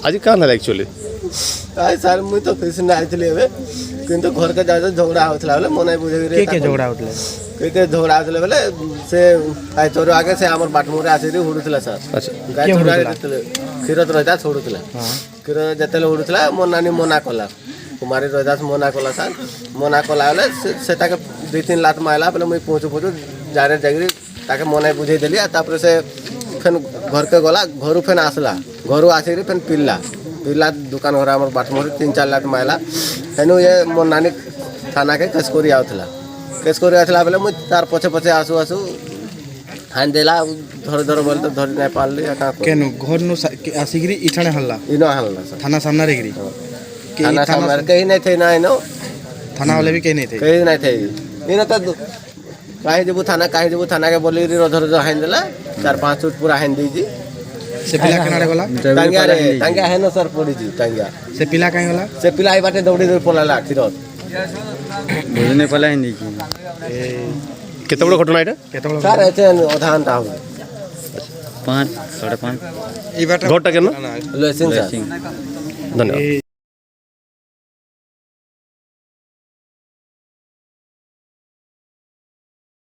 आज क्या ना एक्चुअली आय सर मुई तो फिर से आइଥିଲି ଏବେ କିନ୍ତୁ ଘରକେ ଯାଇ ଝଗଡ଼ା ହଉଥିଲା ବେଲେ ମନେ ବୁଝେଇରେ के झगड़ा होतले के ଝଗଡ଼ା ହଉଥିଲେ ବେଲେ ସେ ଗାଈ ଚୋର ଆगे ସେ ଆମର ବାଟମୁରେ ଆସିକି ହୁଡୁଥିଲା ସାର୍ अच्छा ଗାଈ ଚୋର କ୍ଷୀର ରହିତା ଛୋଡୁଥିଲା କ୍ଷୀର ଯେତେବେଳେ ହୁଡୁଥିଲା ମୋ ନାନୀ ମନା କଲା କୁମାରୀ ରହିଦାସ ମନା କଲା ସାର୍ ମନା କଲା ବେଲେ ସେ ତାକେ 2-3 ଲାତ ମାଇଲା ବେଲେ ମୁଇଁ ପହଞ୍ଚୁ ଯାରେ ଯାଇକିରି ତାକେ ମନେ ବୁଝେଇ ଦେଲି ତାପରେ ସେ फेन घर के गला घर फेन आसला घर आसिक फेन पिला दुकान घर आम बाटमोर 3-4 लाख माइला हेनु ये मोर नानी थाना के केस करी आउथला केस करी आथला बेले मुई तार पछे पछे आसु हान देला धर बोल तो धरि नै पारली का केनु घर नु आसिगिरी इठाने हल्ला इनो हल्ला थाना सामने रेगिरी थाना सामने कहीं नहीं थे ना इनो थाना वाले भी कहीं नहीं थे कहीं नहीं थे इनो तो काहे जबु थाना के बोली रोधर हाइन देला 4-5 फुट पूरा हाइन दीजी से पिला कनाडे गला टांगा है ना सर पड़ी जी टांगा से पिला काहे गला से पिला आई बाटे दौड़ी पलाला खिरत बुझने पला नहीं की केते बड़ घटना एटा केते बड़ सर एते आधा घंटा हो 5-5:30 घरटा केन लेसिन सर धन्यवाद।